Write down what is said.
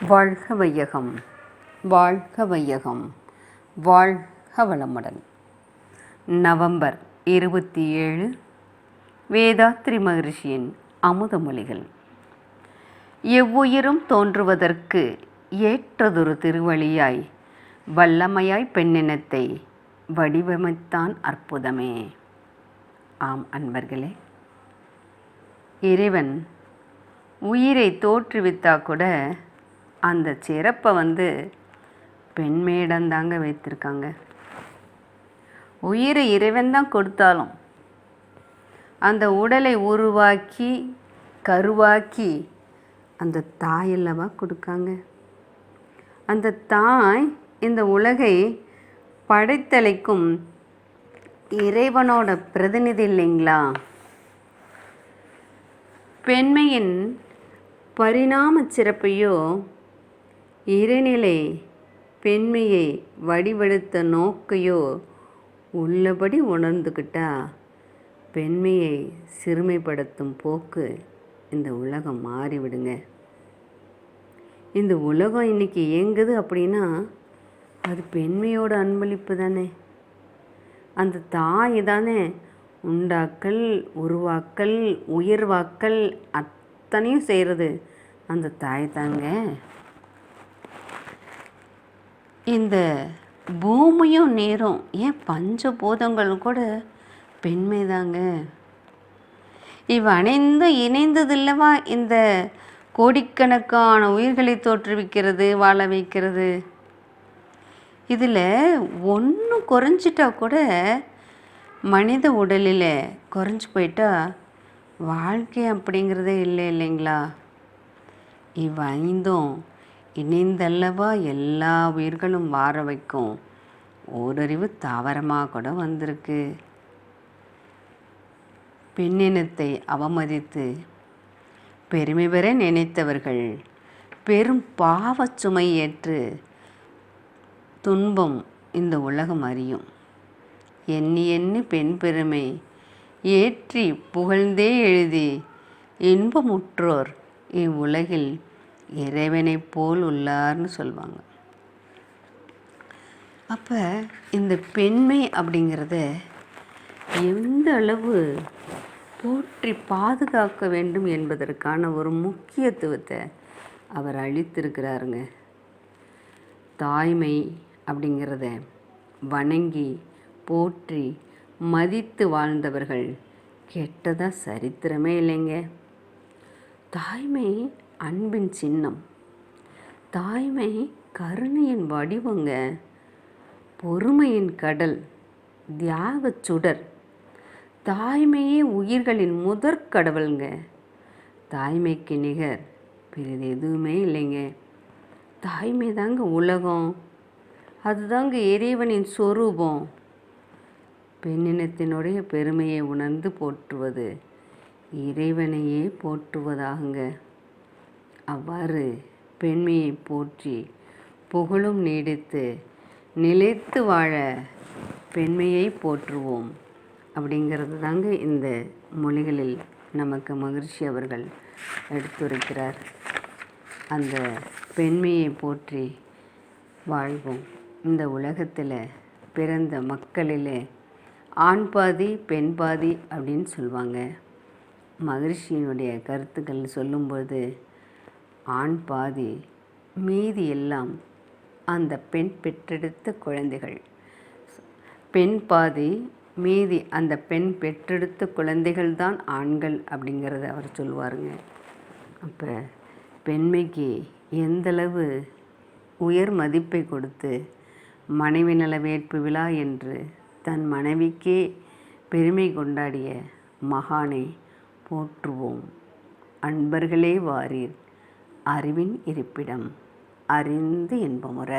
வாழ்க வையகம், வாழ்க வையகம், வாழ்க வளமுடன். நவம்பர் 27 வேதாத்ரி மகரிஷியின் அமுதமொழிகள். எவ்வுயிரும் தோன்றுவதற்கு ஏற்றதொரு திருவழியாய் வல்லமையாய் பெண்ணினத்தை வடிவமைத்தான் அற்புதமே. ஆம் அன்பர்களே, இறைவன் உயிரை தோற்றுவித்தா கூட அந்த சிறப்பை பெண்மையிடந்தாங்க வைத்திருக்காங்க. உயிரை இறைவன் தான் கொடுத்தாலும் அந்த உடலை உருவாக்கி கருவாக்கி அந்த தாயல்லவா கொடுக்காங்க. அந்த தாய் இந்த உலகை படைத்தளிக்கும் இறைவனோட பிரதிநிதி இல்லைங்களா? பெண்மையின் பரிணாம சிறப்பையோ இறைநிலை பெண்மையை வடிவெடுத்த நோக்கையோ உள்ளபடி உணர்ந்துக்கிட்டா பெண்மையை சிறுமைப்படுத்தும் போக்கு இந்த உலகம் மாறிவிடுங்க. இந்த உலகம் இன்றைக்கி இயங்குது அப்படின்னா அது பெண்மையோட அன்பளிப்பு தானே. அந்த தாய் தானே உண்டாக்கல், உருவாக்கல், உயர்வாக்கல் அத்தனையும் செய்கிறது அந்த தாய் தாங்க. இந்த பூமியும் நீரும் ஏன் பஞ்சபூதங்கள் கூட பெண்மை தாங்க. இணைந்ததில்லவா இந்த கோடிக்கணக்கான உயிர்களை தோற்றுவிக்கிறது, வாழ வைக்கிறது. இதில் ஒன்று குறைஞ்சிட்டா கூட மனித உடலில் குறைஞ்சி போயிட்டா வாழ்க்கை அப்படிங்கிறதே இல்லைங்களா? இவைந்தும் இணைந்தல்லவா எல்லா உயிர்களும் வாழ வைக்கும் ஓரறிவு தாவரமாக கூட வந்திருக்கு. பெண்ணினத்தை அவமதித்து பெருமை பெற நினைத்தவர்கள் பெரும் பாவச் சுமை ஏற்று துன்பம் இந்த உலகம் அறியும். எண்ணி எண்ணி பெண் பெருமை ஏற்றி புகழ்ந்தே எழுதி இன்பமுற்றோர் இவ்வுலகில் இறைவனை போல் உள்ளார்னு சொல்லுவாங்க. அப்போ இந்த பெண்மை அப்படிங்கிறத எந்த அளவு போற்றி பாதுகாக்க வேண்டும் என்பதற்கான ஒரு முக்கியத்துவத்தை அவர் அளித்திருக்கிறாருங்க. தாய்மை அப்படிங்கிறத வணங்கி போற்றி மதித்து வாழ்ந்தவர்கள் கெட்டதாக சரித்திரமே இல்லைங்க. தாய்மை அன்பின் சின்னம், தாய்மை கருணையின் வடிவங்க, பொறுமையின் கடல், தியாகச் சுடர். தாய்மையே உயிர்களின் முதற் கடவுளுங்க. தாய்மைக்கு நிகர் பிறகு எதுவுமே இல்லைங்க. தாய்மை தாங்க உலகம், அதுதாங்க இறைவனின் சொரூபம். பெண்ணினத்தினுடைய பெருமையை உணர்ந்து போற்றுவது இறைவனையே போற்றுவதாகுங்க. அவ்வாறு பெண்மையை போற்றி புகழும் நீடித்து நிலைத்து வாழ பெண்மையை போற்றுவோம் அப்படிங்கிறது தாங்க இந்த மொழிகளில் நமக்கு மகிழ்ச்சி அவர்கள் எடுத்துரைக்கிறார். அந்த பெண்மையை போற்றி வாழ்வோம். இந்த உலகத்தில் பிறந்த மக்களில் ஆண் பாதி பெண் பாதி அப்படின்னு சொல்லுவாங்க. மகிழ்ச்சியினுடைய கருத்துக்கள் சொல்லும்போது ஆண் பாதி, மீதி எல்லாம் அந்த பெண் பெற்றெடுத்த குழந்தைகள். பெண் பாதி, மீதி அந்த பெண் பெற்றெடுத்த குழந்தைகள் தான் ஆண்கள் அப்படிங்கிறத அவர் சொல்லுவாருங்க. அப்போ பெண்மைக்கு எந்தளவு உயர் மதிப்பை கொடுத்து மனைவி நல வேட்பு விழா என்று தன் மனைவிக்கே பெருமை கொண்டாடிய மகானை போற்றுவோம். அன்பர்களே வாரீர், அறிவின் இருப்பிடம் அறிந்து இன்பமுற.